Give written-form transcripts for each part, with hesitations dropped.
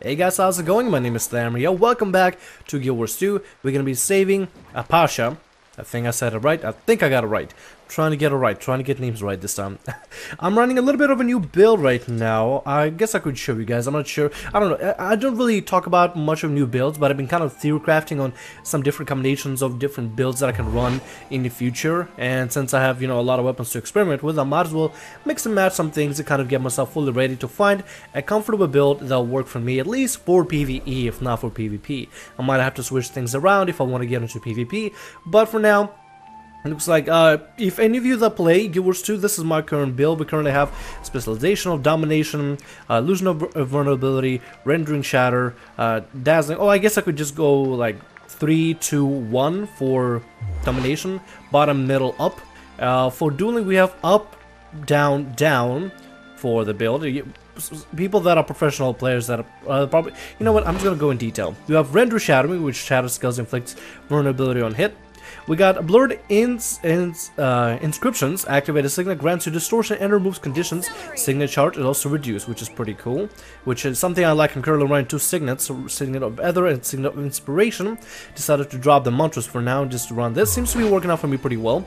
Hey guys, how's it going? My name is Thamriyell. Welcome back to Guild Wars 2. We're gonna be saving Aasha. I think I said it right. I think I got it right. Trying to get it right. Trying to get names right this time. I'm running a little bit of a new build right now. I guess I could show you guys. I'm not sure. I don't know. I don't really talk about much of new builds, but I've been kind of theory crafting on some different combinations of different builds that I can run in the future. And since I have, a lot of weapons to experiment with, I might as well mix and match some things to kind of get myself fully ready to find a comfortable build that'll work for me, at least for PvE, if not for PvP. I might have to switch things around if I want to get into PvP, but for now, it looks like, if any of you that play Guild Wars 2, this is my current build. We currently have Specialization of Domination, Illusion of Vulnerability, Rendering Shatter, Dazzling. Oh, I guess I could just go like 3, 2, 1 for Domination, bottom, middle, up. For Dueling, we have up, down, down for the build. People that are professional players that are probably... You know what, I'm just going to go in detail. We have Render Shattering, which shatters skills inflicts vulnerability on hit. We got Blurred Inscriptions. Activate a signet, grants you distortion and removes conditions. Signet charge is also reduced, which is pretty cool. Which is something I like. I'm currently running 2 signets, so Signet of Ether and Signet of Inspiration. Decided to drop the mantras for now just to run this. Seems to be working out for me pretty well.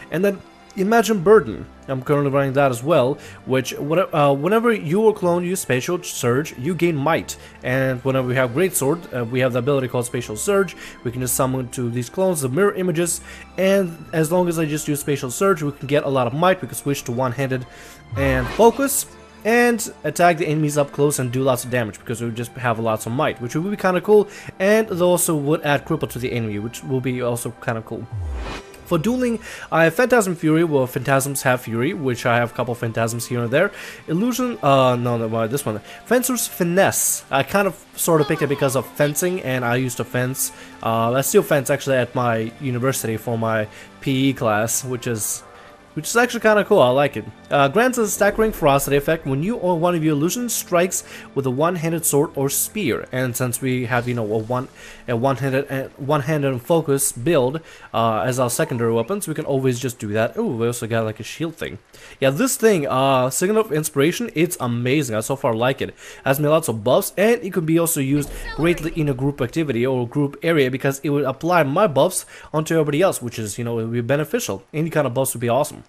And then Imagine Burden. I'm currently running that as well, which whenever you or clone use Spatial Surge, you gain Might. And whenever we have Greatsword, we have the ability called Spatial Surge. We can just summon to these clones the mirror images, and as long as I just use Spatial Surge, we can get a lot of Might. We can switch to one-handed and focus, and attack the enemies up close and do lots of damage, because we just have lots of Might, which would be kind of cool, and it also would add Cripple to the enemy, which will be also kind of cool. For Dueling, I have Phantasm Fury, well, Phantasms have Fury, which I have a couple of Phantasms here and there. Illusion, no, this one. Fencer's Finesse. I kind of sort of picked it because of fencing, and I used to fence. I still fence actually at my university for my PE class, which is actually kind of cool. I like it. Grants a staggering ferocity effect when you or one of your illusions strikes with a one-handed sword or spear. And since we have, a one-handed and focus build as our secondary weapons, we can always just do that. Oh, we also got like a shield thing. Yeah, this thing, Signet of Inspiration, it's amazing. I so far like it. Has me lots of buffs, and it could be also used greatly in a group activity or group area, because it would apply my buffs onto everybody else, which is, it would be beneficial. Any kind of buffs would be awesome.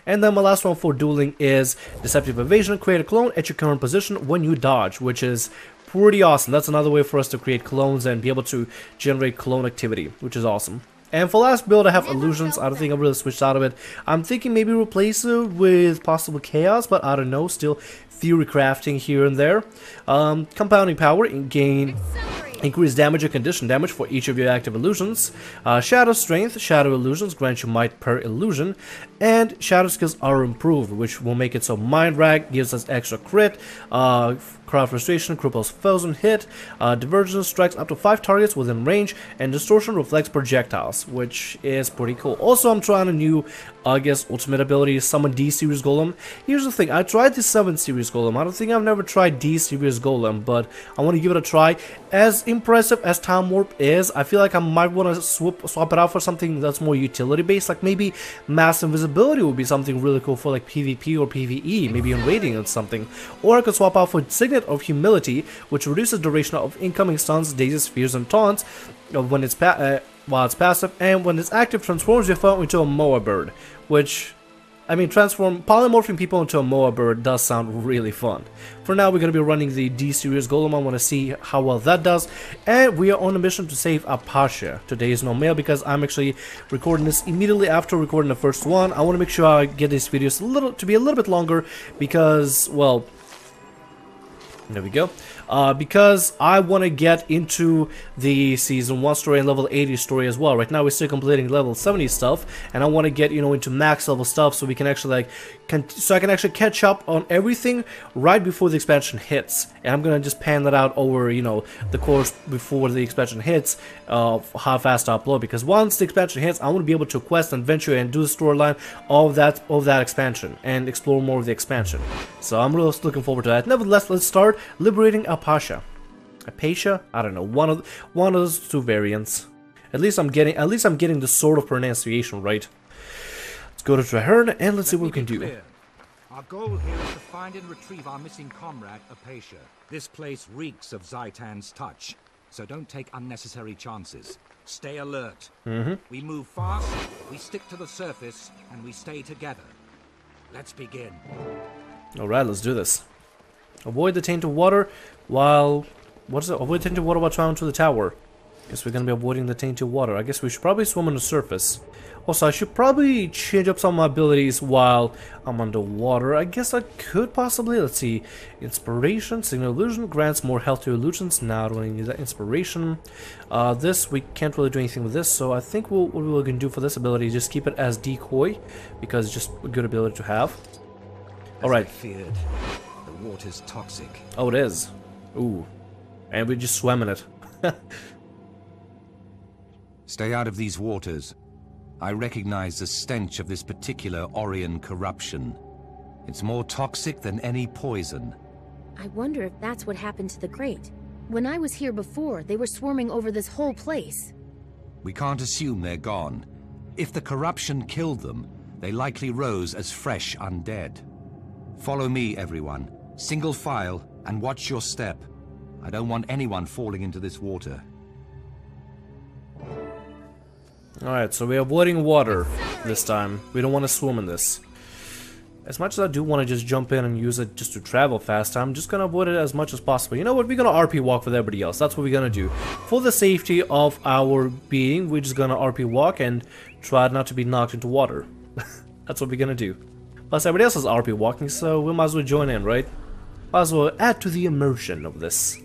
And then my last one for Dueling is Deceptive Evasion. Create a clone at your current position when you dodge, which is pretty awesome. That's another way for us to create clones and be able to generate clone activity, which is awesome. And for last build, I have Illusions. I don't think I really switched out of it. I'm thinking maybe replace it with possible Chaos, but I don't know. Still theory crafting here and there. Compounding Power, gain increased damage and condition damage for each of your active illusions. Shadow Strength, Shadow Illusions grant you Might per illusion. And Shadow Skills are improved, which will make it so Mind Rag gives us extra crit. Crowd Frustration cripples foes on hit. Divergence strikes up to 5 targets within range. And Distortion reflects projectiles, which is pretty cool. Also, I'm trying a new, ultimate ability, Summon D-Series Golem. Here's the thing, I tried the 7-Series Golem. I don't think I've never tried D-Series Golem, but I want to give it a try. As impressive as Time Warp is, I feel like I might want to swap it out for something that's more utility-based, like maybe Mass Invisibility would be something really cool for like PvP or PvE, maybe in raiding or something. Or I could swap out for Signet of Humility, which reduces duration of incoming stuns, dazes, fears, and taunts when it's while it's passive, and when it's active, transforms your foe into a Moa bird, which, polymorphing people into a Moa bird does sound really fun. For now, we're going to be running the D-Series Golem. I want to see how well that does. And we are on a mission to save Aasha. Today is no mail because I'm actually recording this immediately after recording the first one. I want to make sure I get these videos to be a little bit longer because, well, there we go. Because I want to get into the Season 1 story and level 80 story as well. Right now we're still completing level 70 stuff, and I want to get, into max level stuff so we can actually, so I can actually catch up on everything right before the expansion hits. And I'm going to just pan that out over, the course before the expansion hits, how fast I upload. Because once the expansion hits, I want to be able to quest and venture and do the storyline of that expansion and explore more of the expansion. So I'm really looking forward to that. Nevertheless, let's start liberating Aasha. I don't know, one of those 2 variants. At least I'm getting the sort of pronunciation right. Let's go to Traherne and let's see what we can do. Our goal here is to find and retrieve our missing comrade, APATIA. This place reeks of Zhaitan's touch, so don't take unnecessary chances. Stay alert. We move fast, we stick to the surface, and we stay together. Let's begin. Alright, let's do this. Avoid the tainted water while... What is it? Avoid tainted water while traveling to the tower. Guess we're gonna be avoiding the tainted water. I guess we should probably swim on the surface. Also, I should probably change up some of my abilities while I'm underwater. I guess I could possibly. Let's see. Inspiration, Signal Illusion grants more health to illusions. Now I don't need that inspiration. This, we can't really do anything with this, so I think what we're going to do for this ability is just keep it as decoy, because it's just a good ability to have. Alright. Feared. The water's toxic. Oh, it is. Ooh. And we just swam in it. Stay out of these waters. I recognize the stench of this particular Orion corruption. It's more toxic than any poison. I wonder if that's what happened to the Great. When I was here before, they were swarming over this whole place. We can't assume they're gone. If the corruption killed them, they likely rose as fresh undead. Follow me, everyone. Single file, and watch your step. I don't want anyone falling into this water. Alright, so we're avoiding water this time. We don't want to swim in this. As much as I do want to just jump in and use it just to travel fast, I'm just going to avoid it as much as possible. You know what? We're going to RP walk with everybody else. That's what we're going to do. For the safety of our being, we're just going to RP walk and try not to be knocked into water. That's what we're going to do. Plus, everybody else is RP walking, so we might as well join in, right? Might as well add to the immersion of this.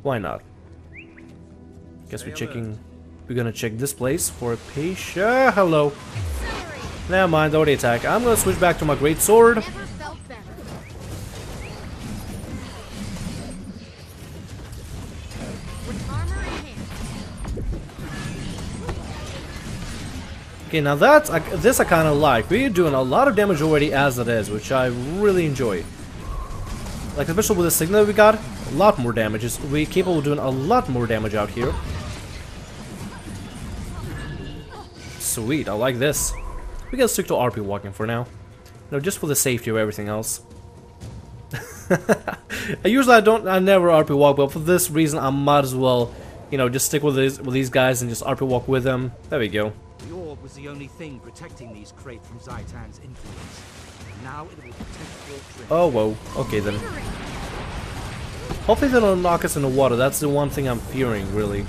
Why not? Guess we're checking... We're gonna check this place for APATIA. Hello. Never mind, already attack. I'm gonna switch back to my great sword. Okay, now that's this I kind of like. We're doing a lot of damage already as it is, which I really enjoy. Like especially with the signal we got, a lot more damage. We're capable of doing a lot more damage out here. Sweet, I like this. We can stick to RP walking for now. You know, just for the safety of everything else. I never RP walk, but for this reason I might as well, you know, just stick with these guys and just RP walk with them. There we go. The orb was the only thing protecting these crates from Zhaitan's influence. Now it will protect your trip. Oh whoa, okay then. Hopefully they don't knock us in the water. That's the one thing I'm fearing, really.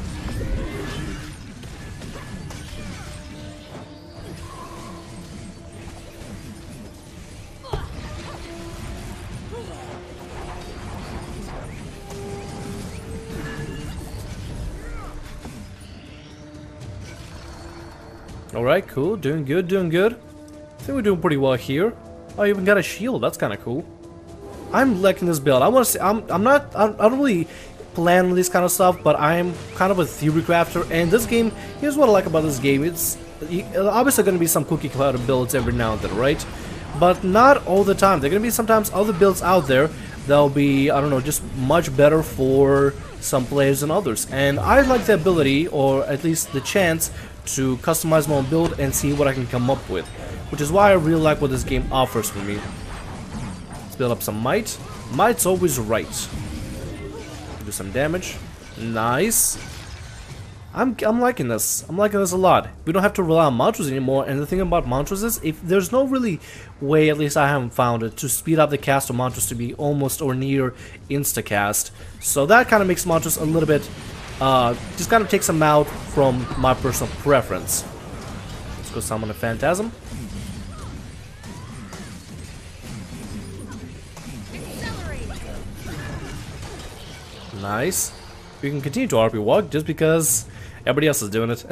Alright, cool. Doing good, doing good. I think we're doing pretty well here. Oh, you even got a shield. That's kind of cool. I'm liking this build. I want to say, I don't really plan on this kind of stuff, but I'm kind of a theory crafter, and this game, here's what I like about this game. It's obviously going to be some cookie cutter builds every now and then, right? But not all the time. There are going to be sometimes other builds out there that'll be, I don't know, just much better for some players than others. And I like the ability, or at least the chance, to customize my own build and see what I can come up with, which is why I really like what this game offers for me. Let's build up some might. Might's always right. Do some damage. Nice. I'm liking this. I'm liking this a lot. We don't have to rely on mantras anymore, and the thing about mantras is, if there's no really way, at least I haven't found it, to speed up the cast of mantras to be almost or near insta-cast. So that kind of makes mantras a little bit just kind of takes them out from my personal preference. Let's go summon a Phantasm. Nice. We can continue to RP walk just because everybody else is doing it.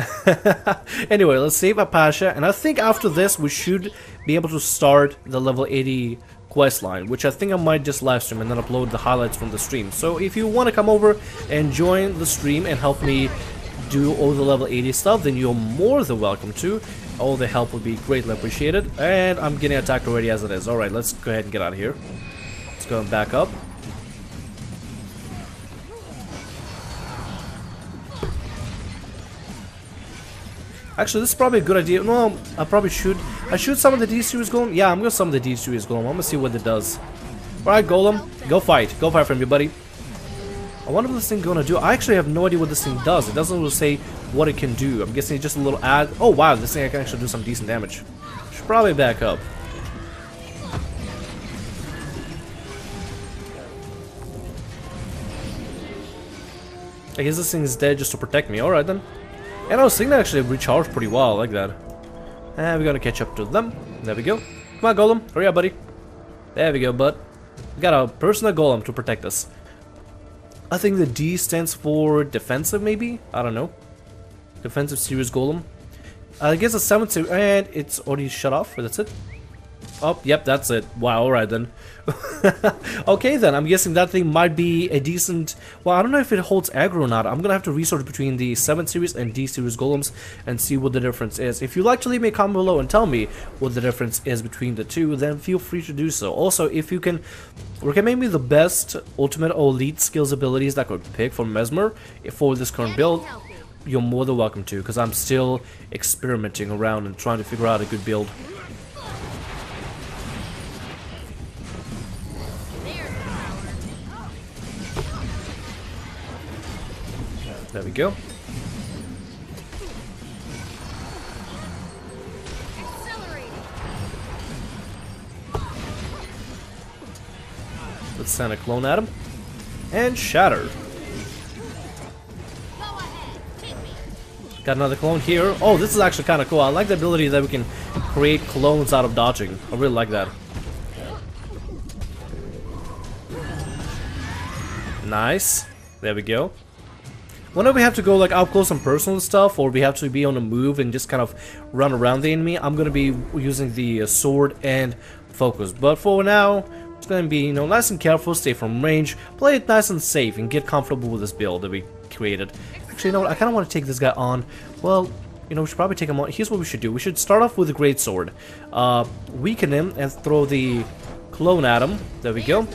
Anyway, let's save APATIA, and I think after this we should be able to start the level 80 questline, which I think I might just live stream and then upload the highlights from the stream. So if you want to come over and join the stream and help me do all the level 80 stuff, then you're more than welcome to. All the help would be greatly appreciated. And I'm getting attacked already as it is. Alright, let's go ahead and get out of here. Let's go back up. Actually, this is probably a good idea. No, I probably should. I should summon the D-Series Golem? Yeah, I'm gonna summon the D-Series Golem. I'm gonna see what it does. Alright, Golem. Go fight. Go fight for me, buddy. I wonder what this thing gonna do. I actually have no idea what this thing does. It doesn't really say what it can do. I'm guessing it's just a little ad. Oh, wow. This thing can actually do some decent damage. Should probably back up. I guess this thing is dead just to protect me. Alright, then. And I was thinking actually recharged pretty well. I like that. And we're gonna catch up to them. There we go. Come on, Golem. Hurry up, buddy. There we go, bud. We got a personal Golem to protect us. I think the D stands for defensive, maybe? I don't know. Defensive series Golem. I guess a 7 series, and it's already shut off. That's it. Oh, yep, that's it. Wow, alright then. Okay then, I'm guessing that thing might be a decent... Well, I don't know if it holds aggro or not. I'm gonna have to research between the 7 series and D series golems and see what the difference is. If you'd like to leave me a comment below and tell me what the difference is between the two, then feel free to do so. Also, if you can recommend me the best ultimate or elite skills abilities that I could pick for Mesmer for this current build, you're more than welcome to, because I'm still experimenting around and trying to figure out a good build. There we go. Let's send a clone at him. And shatter. Got another clone here. Oh, this is actually kind of cool. I like the ability that we can create clones out of dodging. I really like that. Nice. There we go. Whenever we have to go like up close and personal and stuff, or we have to be on the move and just kind of run around the enemy, I'm gonna be using the sword and focus. But for now, it's gonna be, you know, nice and careful, stay from range, play it nice and safe, and get comfortable with this build that we created. Actually, you know what? I kind of want to take this guy on. Well, you know, we should probably take him on. Here's what we should do. We should start off with the great sword, weaken him, and throw the clone at him. There we go.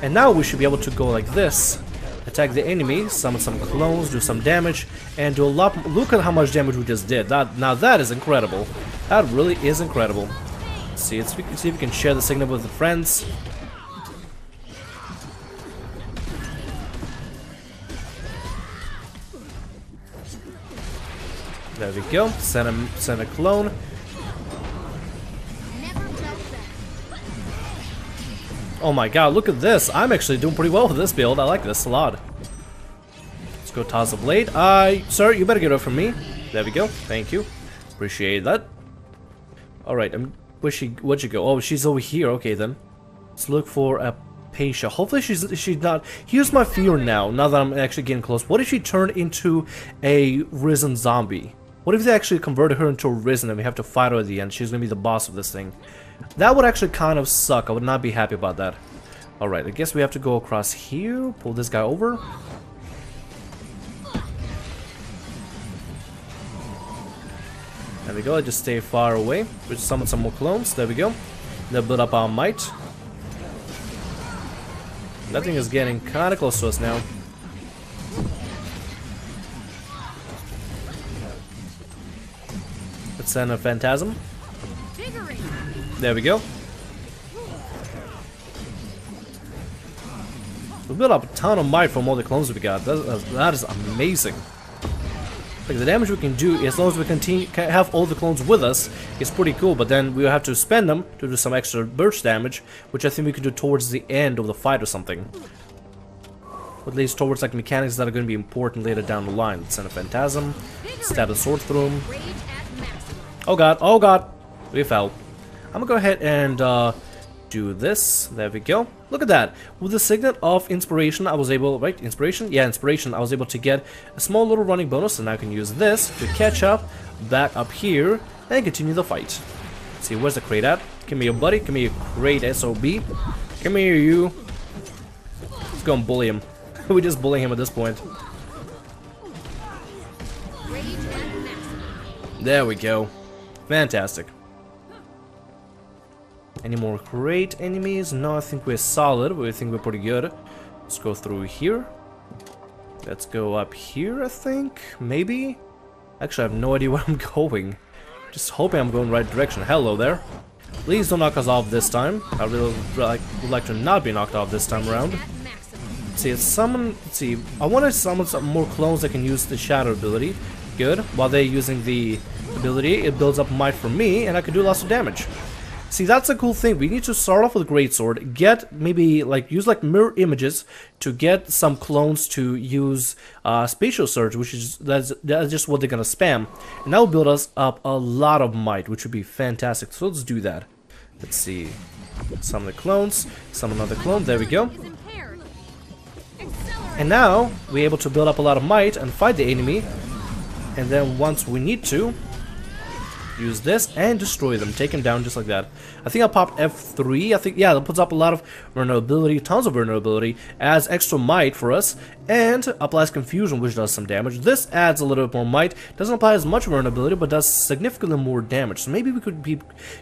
And now we should be able to go like this. Attack the enemy, summon some clones, do some damage, and do a lot. Look at how much damage we just did. Now that is incredible. That really is incredible. Let's see if we can share the signal with the friends. There we go. Send a clone. Oh my god, look at this. I'm actually doing pretty well with this build. I like this a lot. Let's go toss a blade. Sir, you better get away from me. There we go. Thank you. Appreciate that. Alright, where'd she go? Oh, she's over here. Okay then. Let's look for Apatia. Hopefully she's not. Here's my fear now that I'm actually getting close. What if she turned into a risen zombie? What if they actually converted her into a risen and we have to fight her at the end? She's gonna be the boss of this thing. That would actually kind of suck. I would not be happy about that. Alright, I guess we have to go across here. Pull this guy over. There we go. I just stay far away. We just summon some more clones. There we go. They'll build up our might. That thing is getting kind of close to us now. Let's send a phantasm. There we go. We built up a ton of might from all the clones we got. That is amazing. Like the damage we can do, as long as we can have all the clones with us, is pretty cool. But then we will have to spend them to do some extra burst damage, which I think we could do towards the end of the fight or something. At least towards like mechanics that are going to be important later down the line. Let's send a phantasm. Stab the sword through him. Oh god! Oh god! We fell. I'm gonna go ahead and do this. There we go. Look at that. With the signet of inspiration, I was able... Right? Inspiration? Yeah, inspiration. I was able to get a small little running bonus, and I can use this to catch up back up here and continue the fight. Let's see, where's the crate at? Come here, buddy. Come here, crate SOB. Come here, you. Let's go and bully him. We just bully him at this point. There we go. Fantastic. Any more great enemies? No, I think we're solid. We think we're pretty good. Let's go through here. Let's go up here, I think. Maybe? Actually, I have no idea where I'm going. Just hoping I'm going the right direction. Hello there. Please don't knock us off this time. I really would like to not be knocked off this time around. Let's see, let's see. I want to summon some more clones that can use the shadow ability. Good. While they're using the ability, it builds up might for me, and I can do lots of damage. See, that's a cool thing. We need to start off with a greatsword, get maybe use mirror images to get some clones to use spatial surge, which is that's just what they're gonna spam, and that will build us up a lot of might, which would be fantastic. So let's do that. Let's see, summon the clones, summon another clone. There we go. And now we're able to build up a lot of might and fight the enemy, and then once we need to, use this and destroy them, take them down just like that. I think I'll pop F3. I think, yeah, that puts up a lot of vulnerability, tons of vulnerability, adds extra might for us, and applies confusion, which does some damage. This adds a little bit more might, doesn't apply as much vulnerability, but does significantly more damage. So maybe we could be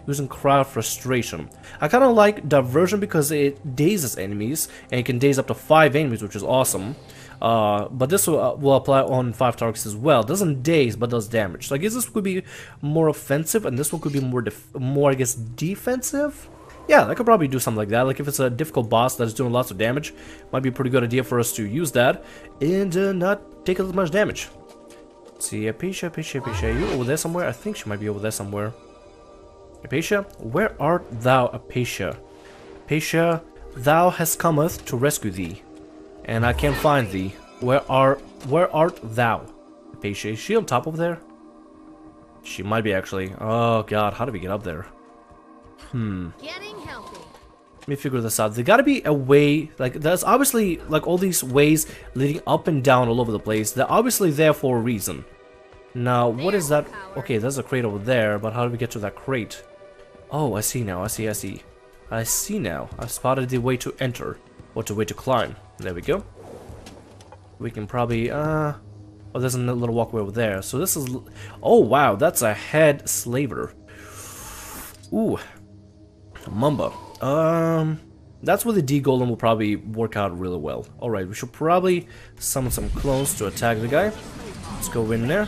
using crowd frustration. I kind of like diversion because it dazes enemies, and it can daze up to 5 enemies, which is awesome. But this will apply on 5 targets as well. Doesn't daze, but does damage. So I guess this could be more offensive, and this one could be more I guess, defensive? Yeah, I could probably do something like that. Like if it's a difficult boss that's doing lots of damage, might be a pretty good idea for us to use that and not take as much damage. Let's see, Apatia, are you over there somewhere? I think she might be over there somewhere. Apatia, where art thou, Apatia? Apatia, thou hast cometh to rescue thee, and I can't find thee. Where art thou? Apatia, is she on top over there? She might be actually. Oh god, how do we get up there? Getting healthy. Let me figure this out. There gotta be a way, there's obviously all these ways leading up and down all over the place. They're obviously there for a reason. Now, what is that? Okay, there's a crate over there, but how do we get to that crate? Oh, I see now, I see now. I've spotted the way to enter, or the way to climb. There we go. We can probably, oh, there's a little walkway over there. So this is, oh wow, that's a head slaver. Ooh, Mamba. That's where the D Golem will probably work out really well. Alright, we should probably summon some clones to attack the guy. Let's go in there.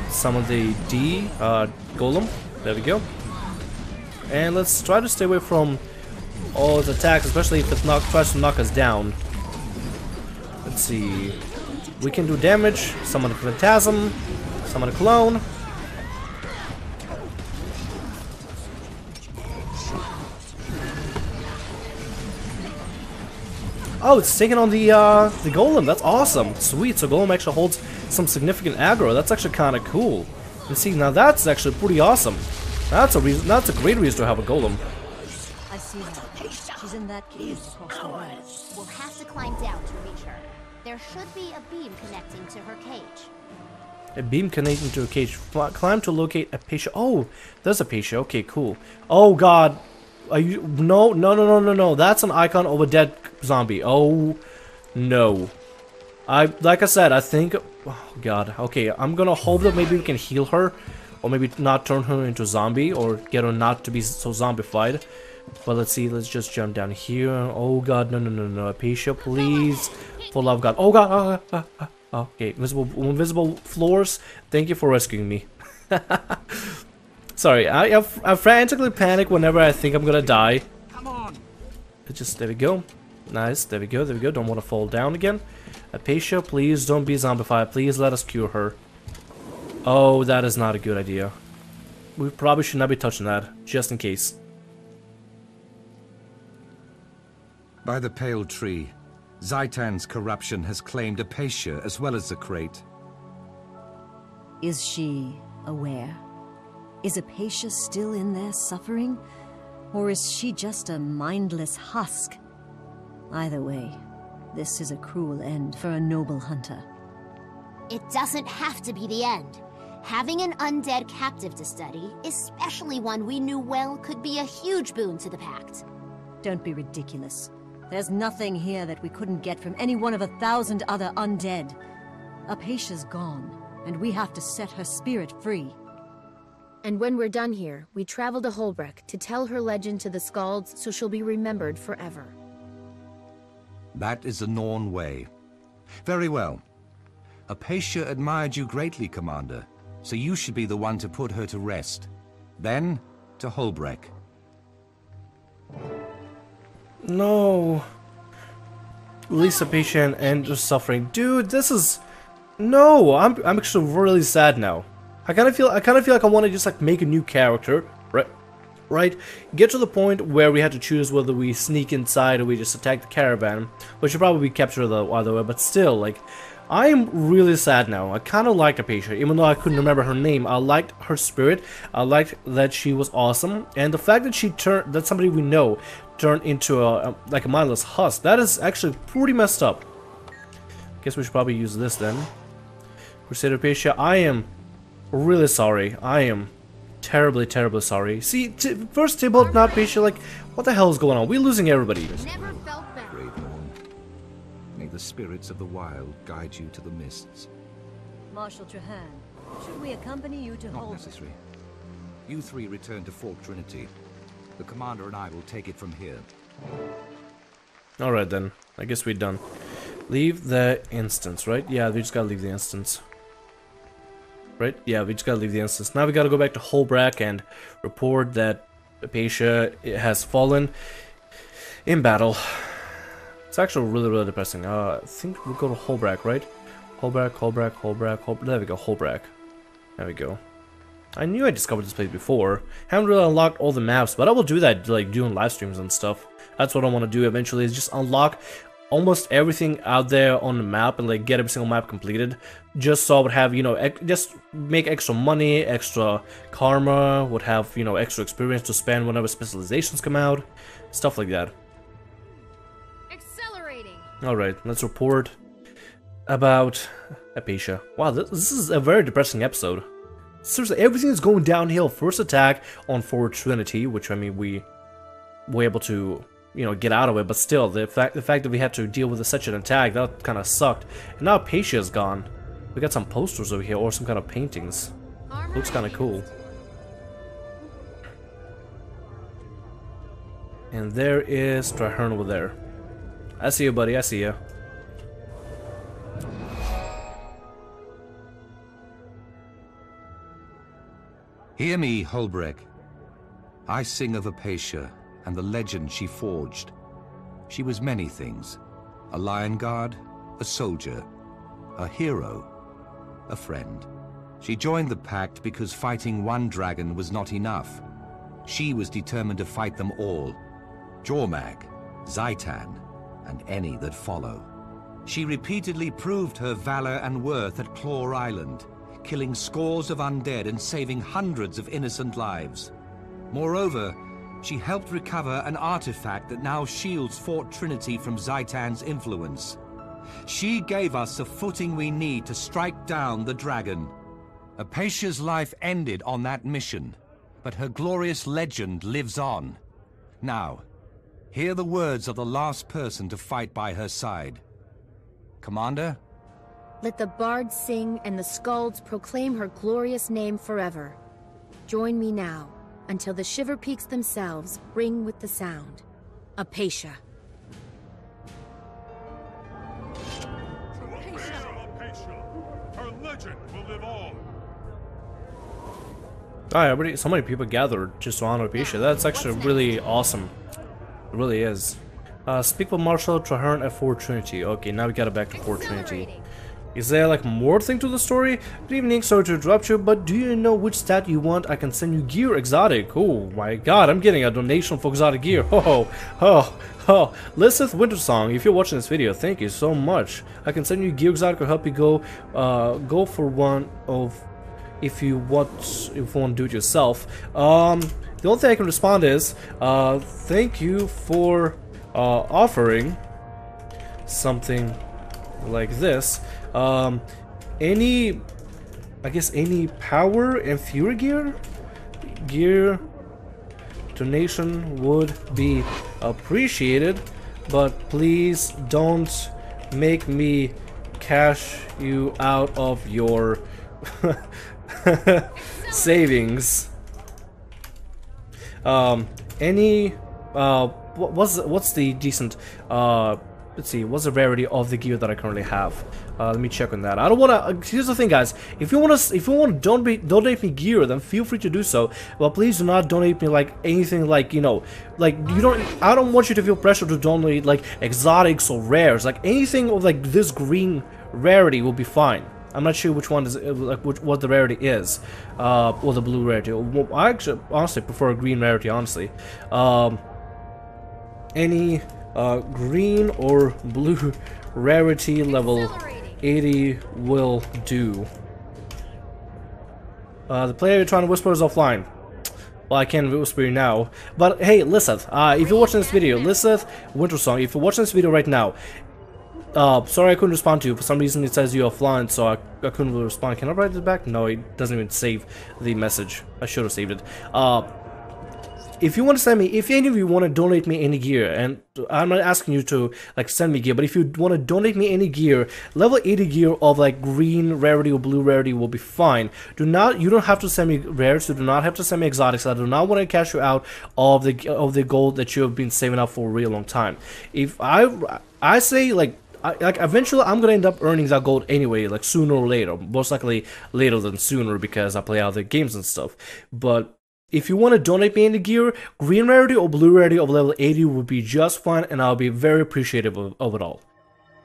Summon the D Golem. There we go. And let's try to stay away from all its attacks, especially if it tries to knock us down. Let's see. We can do damage. Summon a Phantasm. Summon a Clone. Oh, it's taking on the Golem. That's awesome. Sweet. So Golem actually holds some significant aggro. That's actually kind of cool. And see, now that's actually pretty awesome. That's a reason. That's a great reason to have a Golem. I see her. She's in that cave across the way. We'll have to climb down to reach her. There should be a beam connecting to her cage. A beam connecting to a cage. Climb to locate Apatia. Oh, there's Apatia. Okay, cool. Oh god. Are you? No. That's an icon of a dead zombie. Oh no. Like I said, I think. Oh god. Okay, I'm gonna hope that maybe we can heal her, or maybe not turn her into a zombie, or get her not to be so zombified. But let's see. Let's just jump down here. Oh god, no. Apatia, please. For love of God. Oh god. Okay, invisible floors. Thank you for rescuing me. Sorry, I frantically panic whenever I think I'm gonna die. Come on. There we go. Nice, there we go. Don't want to fall down again. Apatia, please don't be zombified. Please let us cure her. Oh, that is not a good idea. We probably should not be touching that, just in case. By the pale tree, Zaitan's corruption has claimed Apatia as well as the crate. Is she aware? Is Apatia still in there suffering? Or is she just a mindless husk? Either way, this is a cruel end for a noble hunter. It doesn't have to be the end. Having an undead captive to study, especially one we knew well, could be a huge boon to the Pact. Don't be ridiculous. There's nothing here that we couldn't get from any one of 1,000 other undead. Apatia's gone, and we have to set her spirit free. And when we're done here, we travel to Holbreck to tell her legend to the Skalds so she'll be remembered forever. That is the Norn way. Very well. Apatia admired you greatly, Commander, so you should be the one to put her to rest. Then, to Holbreck. No. Release Apatia and end the suffering. Dude, this is... No, I'm actually really sad now. I kind of feel like I want to just like make a new character, right? Get to the point where we had to choose whether we sneak inside or we just attack the caravan, which should probably capture the other way, but still, like, I am really sad now. I kind of liked Apatia, even though I couldn't remember her name. I liked her spirit. I liked that she was awesome, and the fact that that somebody we know turned into like a mindless husk, that is actually pretty messed up. Guess we should probably use this then. Crusader Apatia, I am really sorry. I am terribly, terribly sorry. See, first table, not Apatia, like, what the hell is going on? We're losing everybody. Never felt better. Brave Morn, may the spirits of the wild guide you to the mists. Marshal Trahan, should we accompany you to Not Holbreck? necessary. You three return to Fort Trinity. The commander and I will take it from here. Alright then, I guess we're done. Leave the instance, right? Yeah, we just gotta leave the instance. Right? Yeah, we just gotta leave the instance. Now we gotta go back to Holbreck and report that Apatia has fallen in battle. It's actually really, really depressing. I think we'll go to Holbreck, right? Holbreck. There we go, Holbreck. There we go. I knew I discovered this place before. Haven't really unlocked all the maps, but I will do that, like, doing live streams and stuff. That's what I want to do eventually, is just unlock almost everything out there on the map and, like, get every single map completed. Just so I would have, you know, just make extra money, extra karma, would have, you know, extra experience to spend whenever specializations come out. Stuff like that. Accelerating. Alright, let's report about Apatia. Wow, this is a very depressing episode. Seriously, everything is going downhill. First attack on Fort Trinity, which, I mean, we were able to, you know, get out of it, but still, the fact that we had to deal with such an attack, that kind of sucked. And now Apatia is gone. We got some posters over here, or some kind of paintings. Looks kind of cool. And there is Traherne over there. I see you, buddy, I see you. Hear me, Holbreck. I sing of Apatia and the legend she forged. She was many things. A lion guard, a soldier, a hero, a friend. She joined the pact because fighting one dragon was not enough. She was determined to fight them all. Jormag, Zaitan, and any that follow. She repeatedly proved her valor and worth at Claw Island, killing scores of undead and saving hundreds of innocent lives. Moreover, she helped recover an artifact that now shields Fort Trinity from Zaitan's influence. She gave us the footing we need to strike down the dragon. Apatia's life ended on that mission, but her glorious legend lives on. Now, hear the words of the last person to fight by her side. Commander? Let the bards sing and the skalds proclaim her glorious name forever. Join me now, until the Shiver Peaks themselves ring with the sound. Apatia. Apatia! Her legend will live on! Alright, so many people gathered just to honor Apatia. That's actually really awesome. It really is. Speak with Marshal Traherne at Fort Trinity. Okay, now we got it back to Fort Trinity. Is there like more thing to the story? Good evening, sorry to interrupt you, but do you know which stat you want? I can send you gear exotic. Oh my god, I'm getting a donation for exotic gear. Oh. Listeth Wintersong, if you're watching this video, thank you so much. I can send you gear exotic or help you go for one of if you want to do it yourself. The only thing I can respond is thank you for offering something like this. Any power and fury gear donation would be appreciated, but please don't make me cash you out of your savings. What's the decent let's see, what's the rarity of the gear that I currently have? Let me check on that. I don't want to. Here's the thing, guys. If you want to donate me gear, then feel free to do so. But please do not donate me like anything like, you know, like you don't. I don't want you to feel pressure to donate like exotics or rares. Like anything of like this green rarity will be fine. I'm not sure which one is like what the rarity is, or the blue rarity. Well, I actually honestly prefer a green rarity. Honestly, any green or blue rarity level 80 will do. The player you're trying to whisper is offline. Well, I can't whisper you now. But hey, Lisseth, if you're watching this video, Lisseth Wintersong, if you're watching this video right now, sorry I couldn't respond to you. For some reason it says you're offline, so I couldn't really respond. Can I write it back? No, it doesn't even save the message. I should have saved it. If you want to send me, if any of you want to donate me any gear, and I'm not asking you to like send me gear, but if you want to donate me any gear, level 80 gear of like green rarity or blue rarity will be fine. You don't have to send me rares, you do not have to send me exotics. I do not want to cash you out of the gold that you have been saving up for a real long time. If I say like eventually I'm gonna end up earning that gold anyway, like sooner or later, most likely later than sooner because I play other games and stuff. But if you want to donate me any gear, green rarity or blue rarity of level 80 would be just fine, and I'll be very appreciative of it all.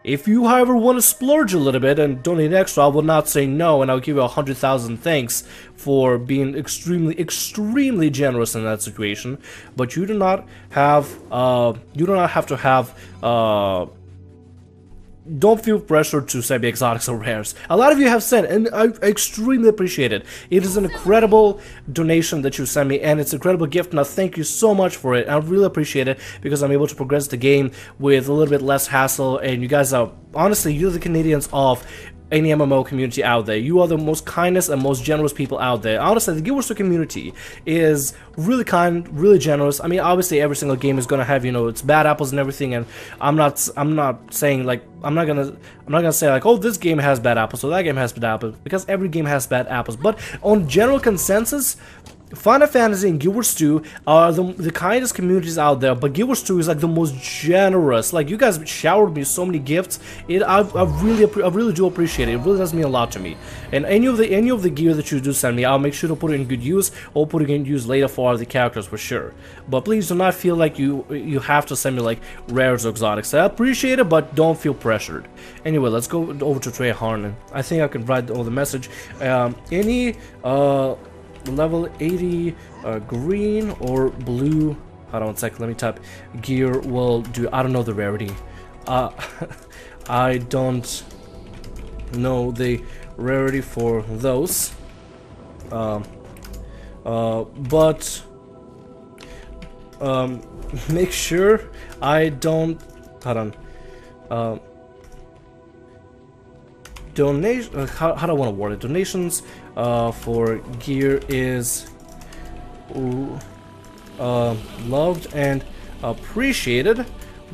If you, however, want to splurge a little bit and donate extra, I will not say no, and I'll give you 100,000 thanks for being extremely generous in that situation. But you do not have to have don't feel pressured to send me exotics or rares. A lot of you have sent, and I extremely appreciate it. It is an incredible donation that you send me, and it's an incredible gift, and I thank you so much for it. I really appreciate it, because I'm able to progress the game with a little bit less hassle, and you guys are, honestly, you're the Canadians of any MMO community out there. You are the most kindest and most generous people out there. Honestly, the Guild Wars 2 community is really kind, really generous. I mean, obviously every single game is gonna have, you know, its bad apples and everything, and I'm not saying like I'm not gonna say like, oh, this game has bad apples or that game has bad apples, because every game has bad apples. But on general consensus, Final Fantasy and Guild Wars 2 are the kindest communities out there, but Guild Wars 2 is like the most generous. Like, you guys showered me so many gifts. I really do appreciate it. It really does mean a lot to me. And any of the gear that you do send me, I'll make sure to put it in good use, or put it in use later for the characters for sure. But please do not feel like you have to send me like rares or exotics. I appreciate it, but don't feel pressured. Anyway, let's go over to Trey Harnan. I think I can write all the message. Any level 80 green or blue, hold on one sec, let me type, gear will do. I don't know the rarity. I don't know the rarity for those, but make sure I don't, hold on, donation, how do I want to word it? Donations for gear is loved and appreciated,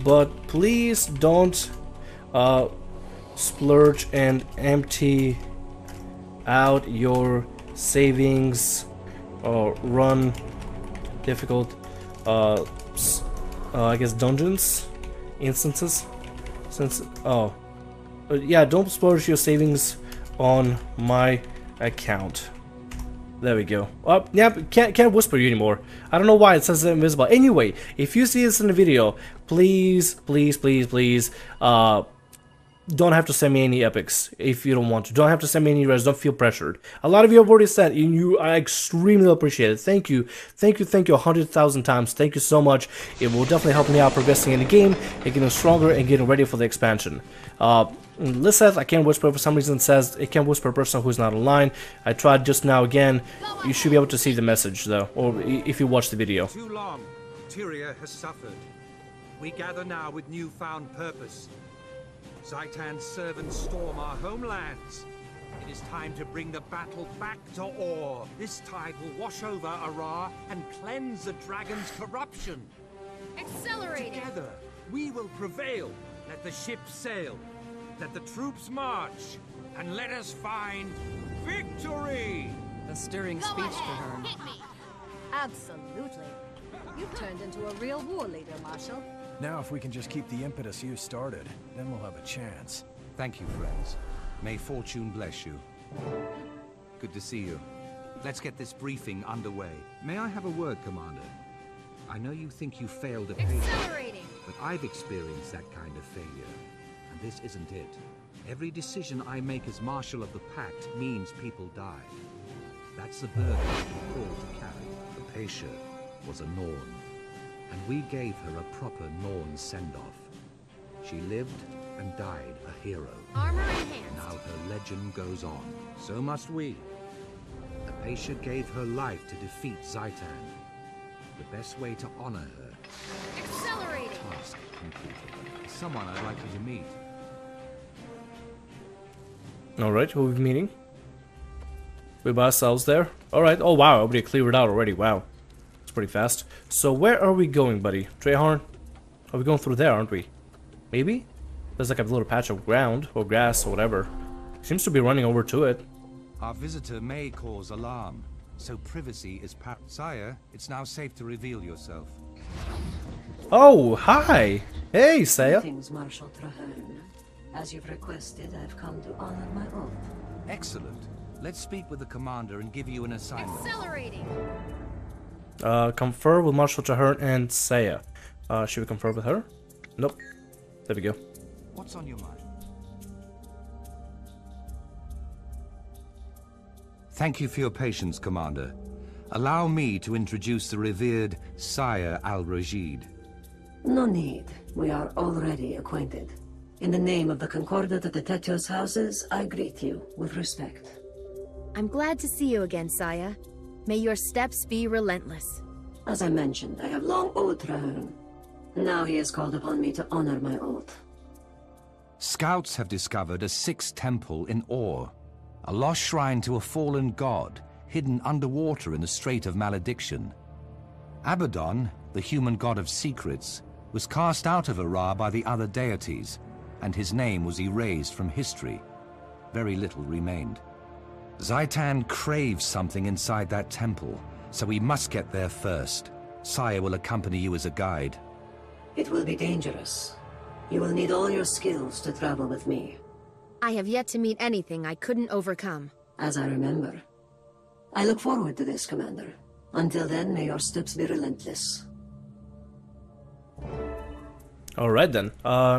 but please don't splurge and empty out your savings or run difficult I guess dungeons instances, since yeah, don't splurge your savings on my account. There we go. Yeah, can't whisper you anymore. I don't know why it says invisible. Anyway, if you see this in the video, please, please, please, please, don't have to send me any epics if you don't want to. Don't have to send me any res. Don't feel pressured. A lot of you have already said, and you, I extremely appreciate it. Thank you, thank you, thank you 100,000 times. Thank you so much. It will definitely help me out progressing in the game and getting stronger and getting ready for the expansion. Lisseth, I can't whisper, for some reason says it can't whisper a person who's not online. I tried just now again. You should be able to see the message though, or if you watch the video. Too long, Tyria has suffered. We gather now with newfound purpose. Zaitan's servants storm our homelands. It is time to bring the battle back to Or. This tide will wash over Ara and cleanse the dragon's corruption. Accelerate! Together, we will prevail. Let the ships sail. Let the troops march. And let us find victory! A stirring speech for her. Absolutely. You've turned into a real war leader, Marshal. Now if we can just keep the impetus you started, then we'll have a chance. Thank you, friends. May fortune bless you. Good to see you. Let's get this briefing underway. May I have a word, Commander? I know you think you failed at Accelerating! but I've experienced that kind of failure, and this isn't it. Every decision I make as Marshal of the Pact means people die. That's the burden we're called to carry. Apatia was a Norn, and we gave her a proper Norn send-off. She lived and died a hero. Armor enhanced. Now her legend goes on. So must we. Apatia gave her life to defeat Zaitan. The best way to honor her. Accelerating! Task completed. Someone I'd like you to meet. Alright, who are we meeting? We by ourselves there? Alright, oh wow, everybody cleared out already, wow. It's pretty fast. So where are we going, buddy? Treyharn? Are we going through there, aren't we? Maybe? There's like a little patch of ground, or grass, or whatever. Seems to be running over to it. Our visitor may cause alarm, so privacy is Sire, it's now safe to reveal yourself. Oh, hi! Hey, Saya! Greetings, Marshal Traherne. As you've requested, I've come to honor my oath. Excellent. Let's speak with the commander and give you an assignment. Accelerating! Confer with Marshal Traherne and Saya. Should we confer with her? Nope. There we go. What's on your mind? Thank you for your patience, Commander. Allow me to introduce the revered Sire Al-Rashid. No need. We are already acquainted. In the name of the Concordat of the APATIA'S houses, I greet you with respect. I'm glad to see you again, Saya. May your steps be relentless. As I mentioned, I have long owed Traherne. Now he has called upon me to honor my oath. Scouts have discovered a sixth temple in Or, a lost shrine to a fallen god, hidden underwater in the Strait of Malediction. Abaddon, the human god of secrets, was cast out of Ara by the other deities, and his name was erased from history. Very little remained. Zaitan craves something inside that temple, so we must get there first. Sire will accompany you as a guide. It will be dangerous. You will need all your skills to travel with me. I have yet to meet anything I couldn't overcome. As I remember. I look forward to this, Commander. Until then, may your steps be relentless. Alright then.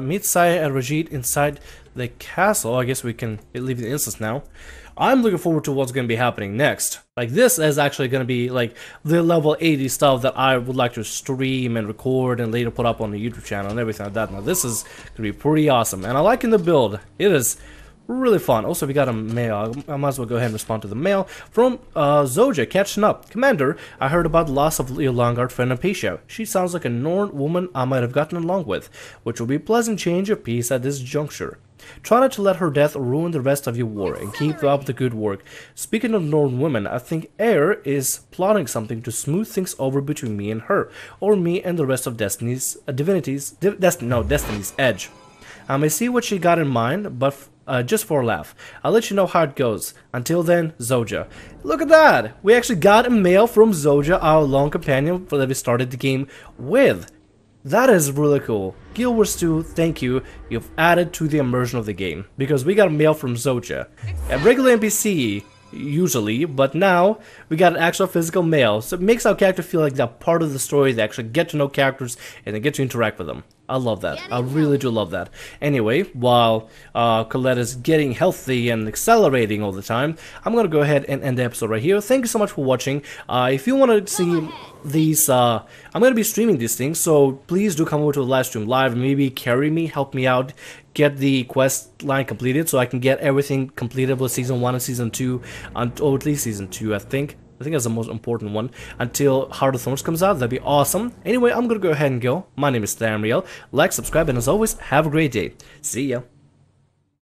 Meet Saya and Rashid inside the castle. I guess we can leave the instance now. I'm looking forward to what's going to be happening next. Like, this is actually going to be, like, the level 80 stuff that I would like to stream and record and later put up on the YouTube channel and everything like that. Now, this is going to be pretty awesome. And I like in the build. It is really fun. Also, we got a mail. I might as well go ahead and respond to the mail from Zoja, catching up. Commander, I heard about the loss of your long-guard friend Apatia. She sounds like a Norn woman I might have gotten along with, which will be a pleasant change of peace at this juncture. Try not to let her death ruin the rest of your war, and keep up the good work. Speaking of Norn women, I think Air is plotting something to smooth things over between me and her, or me and the rest of Destiny's Edge. I may see what she got in mind, but just for a laugh. I'll let you know how it goes. Until then, Zoja. Look at that! We actually got a mail from Zoja, our long companion that we started the game with. That is really cool. Guild Wars 2, thank you. You've added to the immersion of the game. Because we got a mail from Zoja. A regular NPC, usually, but now we got an actual physical mail. So it makes our character feel like they're part of the story. They actually get to know characters and they get to interact with them. I love that. I really do love that. Anyway, while Collette is getting healthy and accelerating all the time, I'm going to go ahead and end the episode right here. Thank you so much for watching. If you want to see these, I'm going to be streaming these things, so please do come over to the live stream live. Maybe carry me, help me out, get the quest line completed so I can get everything completed with Season 1 and Season 2, or at least Season 2, I think that's the most important one, until Heart of Thorns comes out. That'd be awesome. Anyway, I'm gonna go ahead and go. My name is Thamriyell. Like, subscribe, and as always, have a great day. See ya.